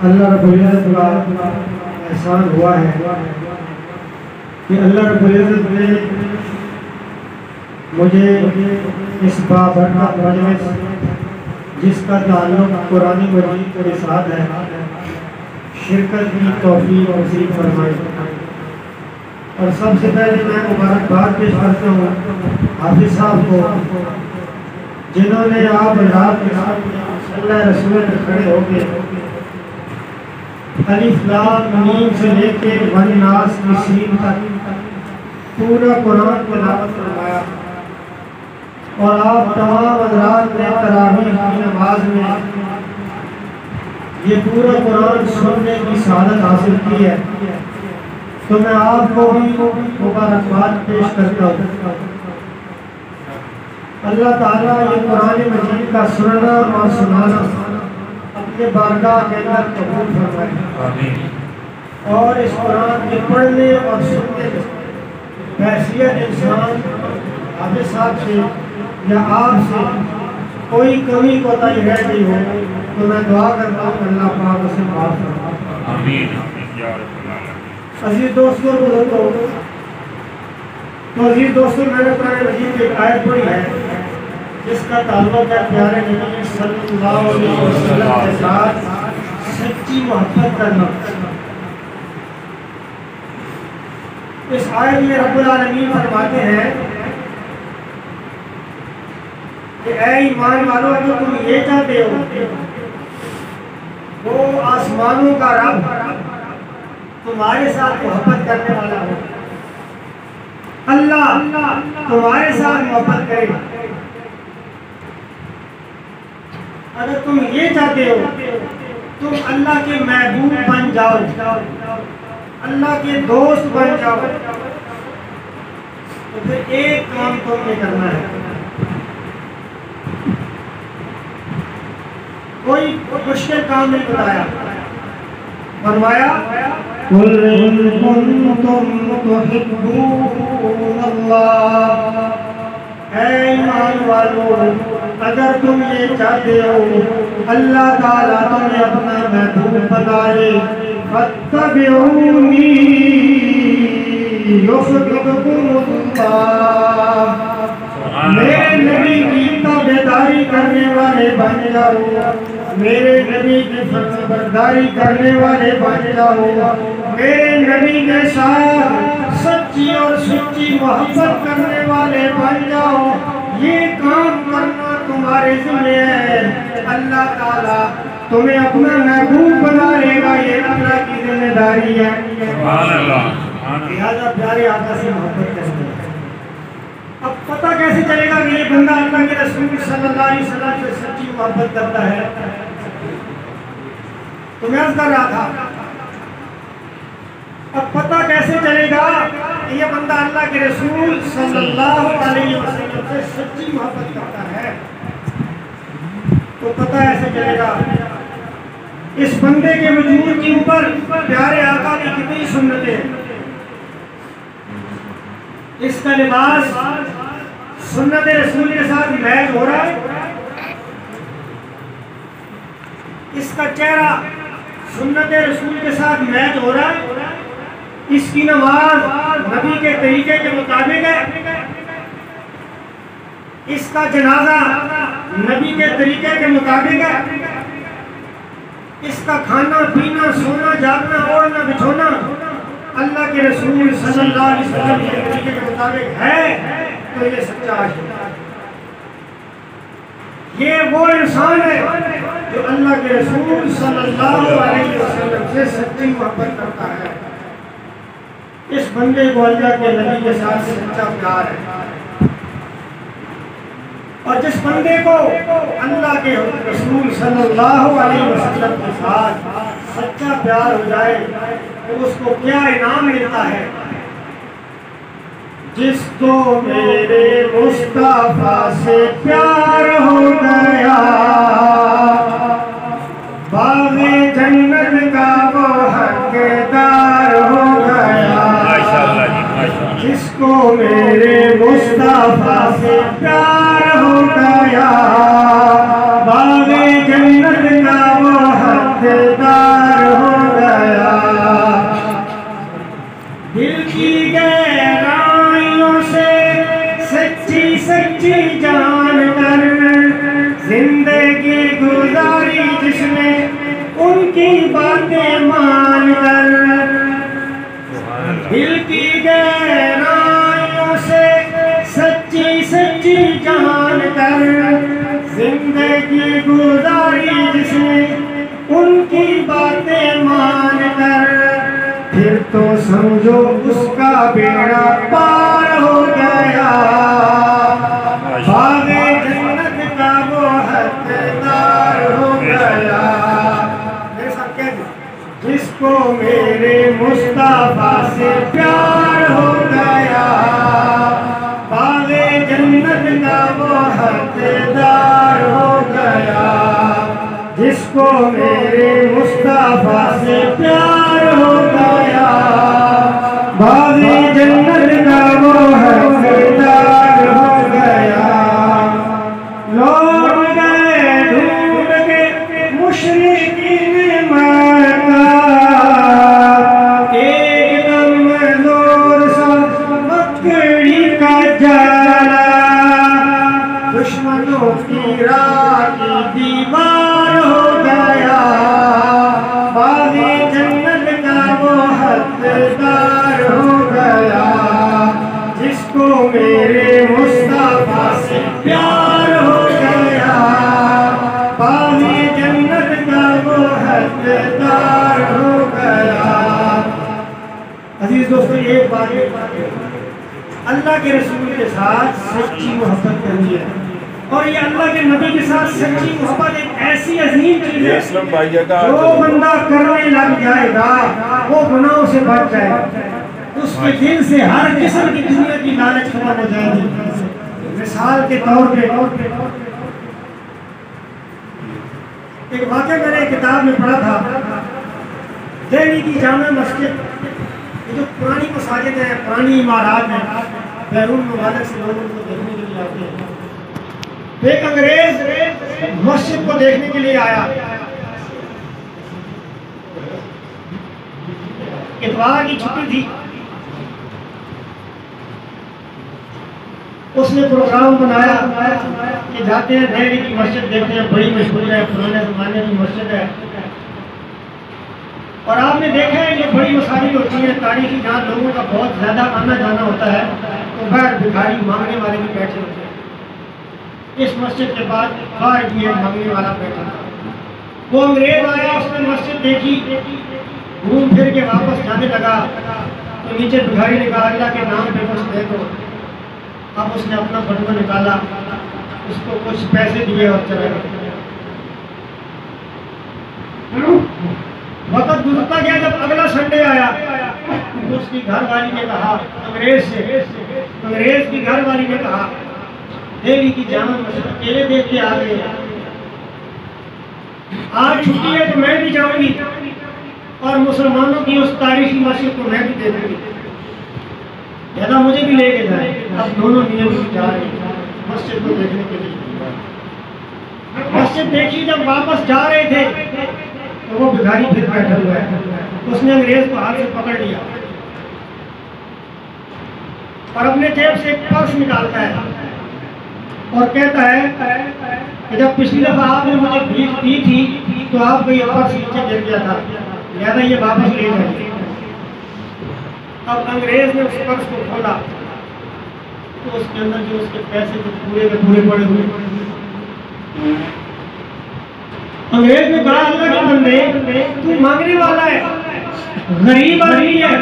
अल्लाह रब्बुल इज़्ज़त का एहसान हुआ है कि अल्लाह रब्बुल इज़्ज़त ने मुझे इस बाबरकत मजलिस जिसका ताल्लुक़ कुरान मजीद के साथ है शिरकत की तौफीक नसीब फरमाई। और सबसे पहले मैं मुबारकबाद पेश करता हूँ हाफिज़ साहब को, जिन्होंने आप रात के साथ अल्लाह रसूल में खड़े होकर अलिफ लाम मीम से लेके वन नास की सीन तक पूरा कुरान तिलावत करवाया। और आप तमाम हज़रात ने तरावीह की नमाज में ये पूरा कुरान सुनने की सआदत हासिल की है, तो मैं आपको भी मुबारकबाद पेश करता हूँ। अल्लाह ताला ये कुरान मजीद का सुनना और सुनाना अपने बारगाह के अंदर कबूल फरमाए और इस कुरान के पढ़ने और सुनने में हैसियत इंसान हाफिज़ साहब से या आपसे कोई कमी कोताही रह गई हो तो मैं दुआ करता हूँ अल्लाह पाक उसे माफ़ फरमाए। अजीज दोस्तों अजीज दोस्तों मैंने कुरान मजीद की एक आयत पढ़ी है जिसका ताल्लुक़ है प्यारे नबी सल्लल्लाहु अलैहि वसल्लम के साथ सच्ची मोहब्बत करना। इस आयत में रब्बुल आलमीन फरमाते हैं कि ऐ ईमान वालों, अगर तुम ये चाहते हो वो आसमानों का रब तुम्हारे साथ मोहब्बत करने वाला हो, अल्लाह तुम्हारे साथ मोहब्बत करे, अगर तुम ये चाहते हो तुम अल्लाह के महबूब बन जाओ, अल्लाह के दोस्त बन जाओ, तो फिर एक काम तुमने करना है। कोई मुश्किल काम नहीं बताया, फरमाया कुल इन कुंतुम तुहिब्बूनल्लाह, ऐ ईमान वालों अगर तुम ये चाहते हो अल्लाह ताला तुम्हें अपना महबूब बना ले, फत्तबिऊनी युहब्बुकुमुल्लाह, मेरे नबी की ताबेदारी करने वाले बन जाओ, मेरे नबी की फरमाबरदारी करने वाले बन जाओ, मेरे नबी के साथ सच्ची और सच्ची मोहब्बत करने वाले बन जाओ। ये काम करना तुम्हारे ज़िम्मे है, अल्लाह ताला तुम्हें अपना महबूब बना लेगा, ये अल्लाह की जिम्मेदारी है। लिहाजा प्यारे आका से मोहब्बत करनी है। अब पता कैसे चलेगा कि ये बंदा अल्लाह के रसूल सल्लल्लाहु अलैहि वसल्लम से सच्ची मोहब्बत करता है? तो मैं अर्ज़ कर रहा था, अब पता कैसे ऐसे चलेगा कि ये बंदा अल्लाह के रसूल सल्लल्लाहु अलैहि वसल्लम से सच्ची मोहब्बत करता है, तो पता ऐसे चलेगा इस बंदे के वजूद के ऊपर प्यारे आका की कितनी सुन्नतें, इसका लिबास सुन्नत रसूल के साथ मैच हो रहा है, इसका चेहरा सुन्नत रसूल के साथ मैच हो रहा है, इसकी नमाज नबी के तरीके के मुताबिक है, इसका जनाजा नबी के तरीके के मुताबिक है, इसका खाना पीना सोना जागना ओढ़ना बिछोना अल्लाह के रसूल सल्लल्लाहु अलैहि वसल्लम के तरीके के मुताबिक है, तो ये सच्चा आशिक है। ये वो इंसान है जो अल्लाह के रसूल सल्लल्लाहु अलैहि वसल्लम से सच्ची मोहब्बत करता है। इस बंदे को अल्लाह के नबी के साथ सच्चा प्यार है, और जिस बंदे को अल्लाह के रसूल सल्लल्लाहु अलैहि वसल्लम के साथ सच्चा प्यार हो जाए तो उसको क्या इनाम मिलता है। जिसको मेरे मुस्तफा से प्यार हो गया, बाग़े जन्नत का वो हकदार हो गया। जिसको मेरे मुस्तफा से प्यार हो गया, बाग़े जन्नत का वो हकदार हो गया। दिल की गहराइयों से सच्ची सच्ची जान कर जिंदगी गुजारी जिसने उनकी बातें मान कर। दिल की गहराइयों से सच्ची सच्ची जान कर जिंदगी गुजारी जिसने उनकी बातें मान कर, फिर तो समझो उसका बेड़ा पार हो गया, बाग़े जन्नत का वो हकदार हो गया। मेरे साथ कह दो, जिसको मेरे मुस्तफा से प्यार हो गया, बाग़े जन्नत का वो हकदार हो गया। जिसको मेरे मुस्तफा से प्यार हो गया, बाग़े जन्नत का वो हकदार हो गया। लौट गए ढूंढ के मुशरिकीन मक्का, एकदम जोर सा मकड़ी का जाला, दुश्मनों की राह की दीवार हो गया, बाग़े जन्नत का वो हकदार हो गया। जिसको मेरे मुस्तफा से प्यार हो गया, बाग़े जन्नत का वो हकदार हो गया। अजीज दोस्तों, एक बात अल्लाह के रसूल के साथ सच्ची मोहब्बत करनी है, और ये अल्लाह के नबी के साथ सच्ची मोहब्बत एक ऐसी अजीम चीज है, जो बंदा करने लग जाएगा वो गुनाहों से बच जाएगा, उसके दिल से हर किस्म की दुनिया की लालच खत्म हो जाएगी। मिसाल के तौर पे एक वाक़या मैंने किताब में पढ़ा था, दिल्ली की जामा मस्जिद, ये जो पुरानी मसाजिद है, पुरानी इमारत है, बैरून मुबारक से लोगों को देखने के लिए आते हैं। एक अंग्रेज मस्जिद को देखने के लिए आया, इतवार की छुट्टी थी, उसने प्रोग्राम बनाया कि जाते हैं दिल्ली की मस्जिद देखते हैं, बड़ी मशहूर है, पुराने ज़माने की मस्जिद है। और आपने देखा है ये बड़ी मसाजिद होती है तारीखी, जहाँ लोगों का बहुत ज़्यादा आना जाना होता है, तो बाहर भिखारी मांगने वाले भी बैठे होते हैं। इस मस्जिद के बाद बाहर भी एक मांगने वाला बैठा था। वो अंग्रेज आया, उसने मस्जिद देखी, घूम फिर के वापस जाने लगा, तो नीचे भिखारी ने कहा अल्लाह के नाम पे कुछ दे दो। अब उसने अपना बटुआ निकाला, उसको कुछ पैसे दिए और चला गया। वक्त गुजरता गया, जब अगला संडे आया तो उसकी घरवाली ने कहा, अंग्रेज की घरवाली ने कहा, देवी की जान अकेले देख के आ गए, आज छुट्टी है तो मैं भी जाऊंगी और मुसलमानों की उस तारीखी मस्जिद को मैं भी देखूंगी, दादा मुझे भी लेके जाए। अब दोनों नियम जा रहे हैं मस्जिद को देखने के लिए। मस्जिद देखी, जब वापस जा रहे थे तो वो भिखारी फिर बैठा हुआ है। उसने अंग्रेज को हाथ से पकड़ लिया और अपने जेब से एक पर्स निकालता है और कहता है कि जब पिछली दफा आपने मुझे भीख दी थी तो आपको ये पर्स नीचे गिर गया था, लिहाजा ये वापस ले जाइए। अब अंग्रेज ने उस पर्स को खोला तो उसके अंदर जो उसके पैसे थे पूरे के पूरे पड़े हुए। अंग्रेज ने कहा, अल्लाह के बंदे तू मांगने वाला है, गरीब आदमी है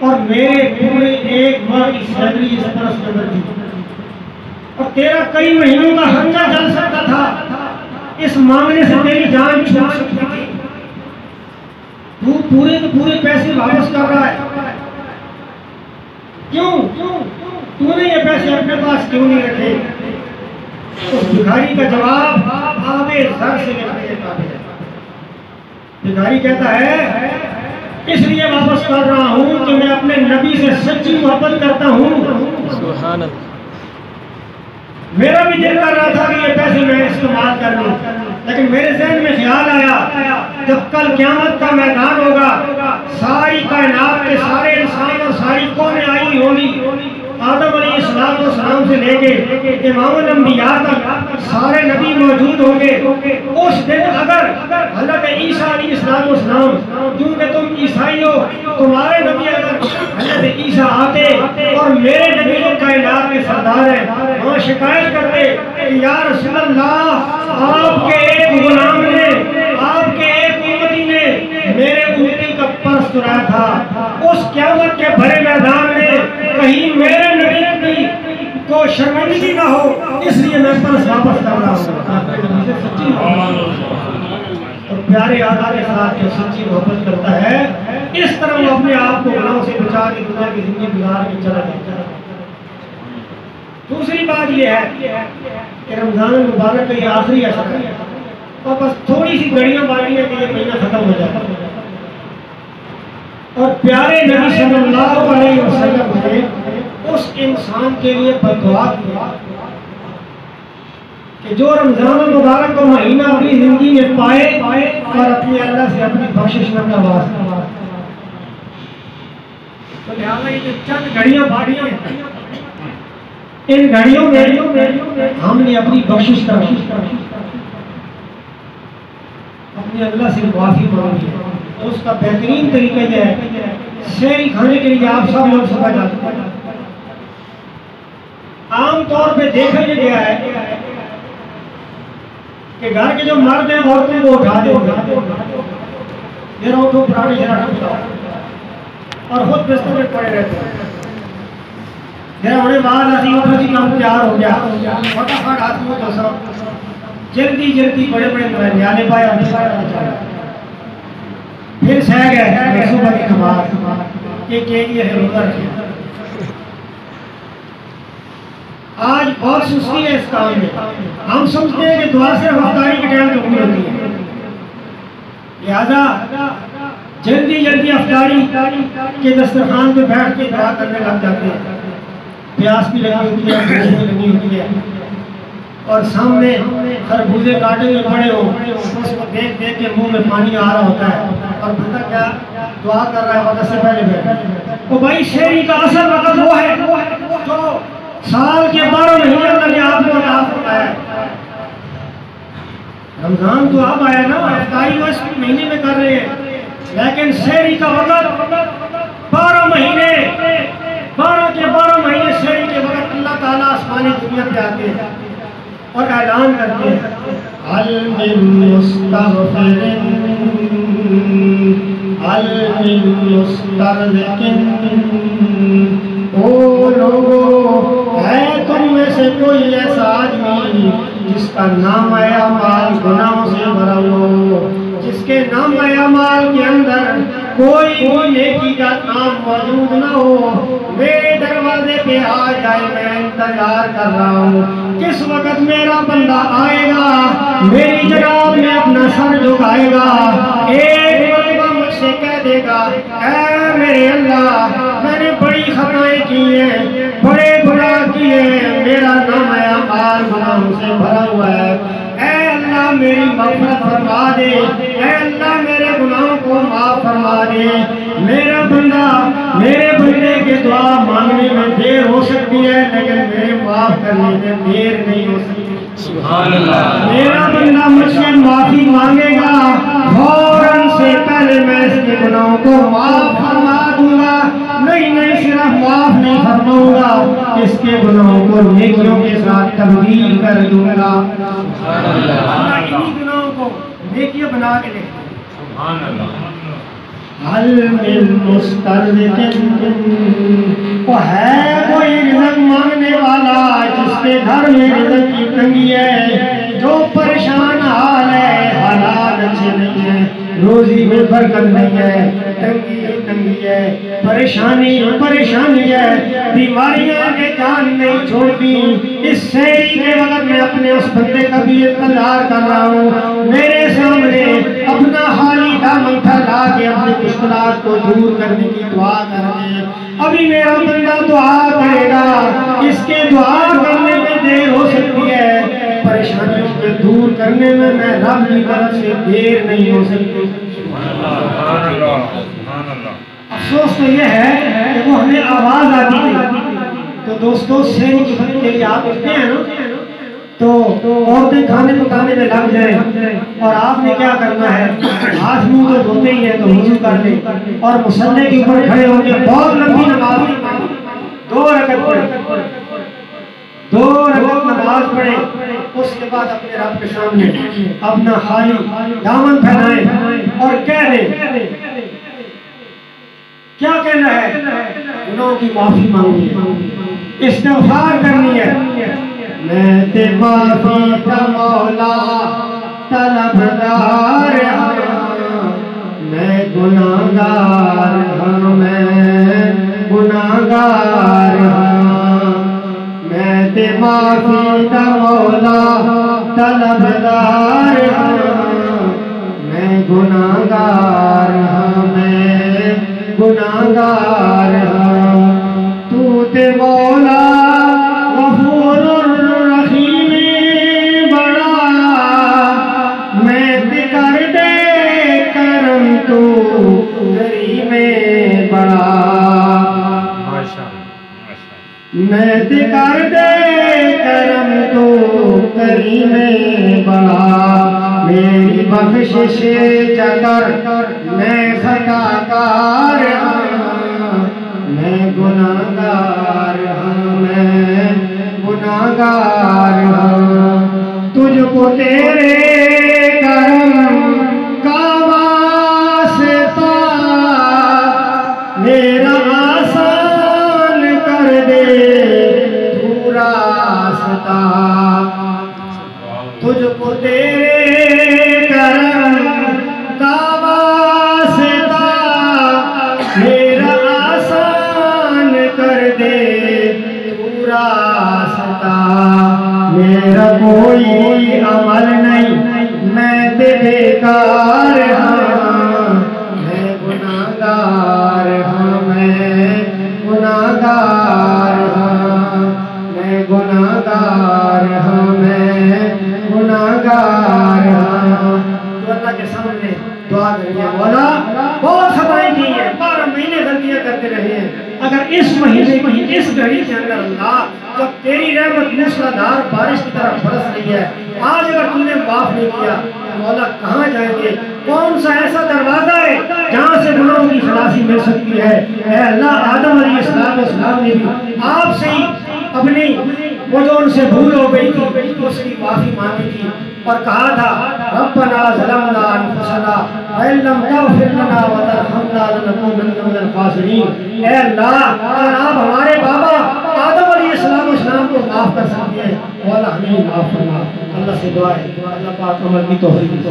और मेरे पूरे एक माह की सैलरी इस पर्स के अंदर थी और तेरा कई महीनों का खर्चा चल सकता था, इस मांगने से तेरी जान छूट सकती थी, तू पूरे के पूरे पैसे वापस कर रहा है, क्यों तूने ये पैसे अपने पास क्यों नहीं रखे? उस भिखारी का जवाब आबे सर से लिखने के काबिल है। भिखारी कहता है, इसलिए वापस कर रहा हूं कि मैं अपने नबी से सच्ची मोहब्बत करता हूं। सुभान अल्लाह। मेरा भी दिल कर रहा था कि ये पैसे मैं इस्तेमाल कर लूं, लेकिन मेरे ज़हन में ख्याल आया जब कल क़यामत का मैदान होगा, सारी कायनात के सारे इंसान और सारी कौमें आई होंगी, आदम अलैहिस्सलाम से लेके इमामुल अंबिया तक सारे नबी मौजूद होंगे। उस दिन अगर हज़रत ईसा अलैहिस्सलाम, क्योंकि तुम ईसाई हो, तुम्हारे नबी अगर हज़रत ईसा आते और मेरे नबी जो कायनात के सरदार हैं वहाँ शिकायत करते कि या रसूल अल्लाह, आपके एक गुलाम ने, आपके एक उम्मती ने मेरे उम्मती का पर्स चुराया था, उस क़यामत के बड़े मैदान में कहीं मेरे नबी को शर्मिंदगी ना हो, इसलिए मैं पर्स वापस कर रहा हूँ। और प्यारे आका के साथ जो सच्ची मोहब्बत करता है, इस तरह वो अपने आप को गुनाहों से बचा के दुनिया की जिंदगी गुजार के चला जाता है। दूसरी बात यह है कि रमजान मुबारक का ये आखिरी असर है और बस थोड़ी सी घड़ियां बाकी है कि ये महीना खत्म हो जाता है। और प्यारे नबी सल्लल्लाहु अलैहि वसल्लम ने उस इंसान के लिए बददुआ की कि जो रमजान मुबारक का महीना अपनी जिंदगी में पाए और अपने अल्लाह से अपनी बख्शिश का वास्ता। तो लिहाजा ये जो चंद घड़ियां बाकी हैं, इन घड़ियों में हमने अपनी बख्शिश का अपने अल्लाह से माफी मांगी है। तो उसका बेहतरीन तरीका यह है, सहरी खाने के लिए आप सब लोग सुबह जाते हैं। आमतौर पे देखा गया है कि घर के जो मर्द हैं औरतों को उठा देंगे, जरा उठो पुरानी जरा और खुद बिस्तर में पड़े रहते हैं। जरा उन्हें बाद आती उठो जी काम तैयार हो गया, फटाफट हाथ मुँह धो सब जल्दी जल्दी बड़े बड़े न्याले पाए फिर सह गए सुबह की नमाज के लिए रोजा रखे। आज बहुत सुस्ती है इस काम में। हम समझते हैं कि दुआ सिर्फ अफ्तारी के टाइम कबूल होती है, लिहाजा जल्दी जल्दी अफ्तारी के दस्तरखान पे बैठ के दुआ करने लग जाते हैं। प्यास भी लगी होती है, भूख भी लगी होती है और सामने खरबूजे काटे हुए पड़े हो, उसको देख देख के मुंह में पानी आ रहा होता है और बंदा क्या दुआ कर रहा है वक्त से पहले तो भाई शेरी का असल वक्त वो है जो साल के 12 महीने अल्लाह ने आपको अता फरमाया है। रमजान तो अब आया ना, इफ्तारी वो इस महीने में कर रहे हैं, लेकिन शेरी का वक्त 12 महीने 12 के 12 महीने शेरी के वक्त अल्लाह ताला आसमानी दुनिया पे आते हैं और ऐलान करते हैं, अल मिन मुस्तगफिरिन अल मिन मुस्तरज़िकिन, ओ लोगों, है तुम में से कोई ऐसा आदमी जिसका नाम है अमाल गुनाहों से भरा हो, जिसके नाम अमाल के अंदर कोई भी नेकी का काम मौजूद ना हो, मेरे दरवाजे पे आ जाए। मैं इंतजार कर रहा हूँ किस वक्त मेरा बंदा आएगा, मेरी जनाब में अपना सर झुकाएगा, एक मरतबा मुझसे कह देगा, ऐ मेरे अल्लाह मैंने बड़ी खताएं की हैं, बड़े गुनाह किए, मेरा नाम अमाल गुनाहों से भरा हुआ है, ऐ अल्लाह मेरी मग़फ़िरत फरमा दे, ऐ अल्लाह मेरे गुनाहों को माफ फरमा दे। मेरा बंदा, मेरे बंदे के दुआ मांगने में देर हो सकती है, लेकिन मेरे माफ करने में देर नहीं हो सकती। सुभान अल्लाह। मेरा बंदा मुझसे माफी मांगेगा, फौरन से पहले मैं इसके गुनाहों को माफ फरमा दूंगा। नहीं नहीं, सिर्फ माफ नहीं फरमाऊंगा, इसके गुनाहों को नेकियों के साथ तब्दील कर दूंगा। अल्लाह इन्हीं गुनाहों को नेकियां बना के दे। सुभान अल्लाह। हल मिन मुस्तरज़िक़िन, वो है कोई रिज़्क़ मांगने वाला जिसके घर में रिज़्क़ की तंगी है, जो परेशान हाल है, हालात अच्छे नहीं है, रोजी में बरकत नहीं है, तंगी तंगी है, परेशानी परेशानी है, बीमारियां के जान नहीं छोड़ती। इस सहरी के वक्त मैं अपने उस बंदे का भी इंतजार कर रहा हूँ, मेरे सामने अपना हाली दामन फैला के अपनी मुश्किलात को दूर करने की दुआ कर दे। अभी मेरा बंदा दुआ करेगा, इसके दुआ करने में देर हो सकती है, परेशानियों को दूर करने में मैं रब की तरफ से देर नहीं हो सकती। अफसोस तो यह है कि वो हमें आवाज आती नहीं। तो दोस्तों सैनिक के लिए आप उठते हैं ना, तो औरतें खाने पकाने में लग जाए और आपने क्या करना है, हाथ मुंह तो धोते ही है तो वुज़ू कर ले और मुसल्ले के ऊपर खड़े होकर बहुत लंबी नमाज 2 रकअत पढ़े, 2 रकअत नमाज पढ़े, उसके बाद अपने रब के सामने अपना खाली दामन फैलाएं और कह दें, क्या कहना है, गुनाहों की माफी मांगनी है, इस्तिग़फ़ार करनी है। मैं ते माफी का मौला तलबदार हाँ, मैं गुनाहगार हाँ, मैं गुनाहगार हाँ, मैं ते माफी का मौला तलबदार हाँ, मैं गुनाहगार हाँ, मैं गुनाहगार हाँ, तू ते मौला मैं कर दे करम तो करीमे बड़ा, मेरी बख्शिश चकर मैं खताकार हाँ, मैं गुनाहगार हाँ, मैं गुनाहगार हाँ, तुझको तेरे करम का वास्ता मेरा आसान कर दे तू रास्ता, तुझको तेरे करम का वास्ता मेरा आसान कर दे तू रास्ता, मेरा कोई अमल नहीं मैं बेकार हाँ, मैं गुनाहगार हाँ, मैं गुनाहगार हाँ, मैं गुनाहगार हाँ, मैं गुनाहगार हाँ। तो अल्लाह के सामने दुआ करिए, मौला बहुत खताएं की हैं, 12 महीने गलतियां करते रहे हैं, अगर इस महीने की इस घड़ी के अंदर अल्लाह जब तेरी रहमत मूसलाधार बारिश की तरह बरस रही है, आज अगर तुमने माफ नहीं किया तो मौला कहाँ जाएंगे, कौन सा ऐसा दरवाजा है जहाँ से गुनाहों की खलासी मिल सकती है। ऐ अल्लाह आदम अलैहिस्सलाम ने भी आपसे ही अपनी वो जो उनसे भूल हो गई थी उसकी माफी मांगी थी और कहा था रब्बना ज़लमना अनफुसना व इल्लम तग़फिर लना व तरहमना लनकूनन्ना मिनल ख़ासिरीन। ऐ अल्लाह अगर आप हमारे बाबा आदम अलैहिस्सलाम को माफ कर सकते हैं, मौला हमें माफ फरमा। अल्लाह से दुआ है, अल्लाह पाक अमल की तौफीक दे।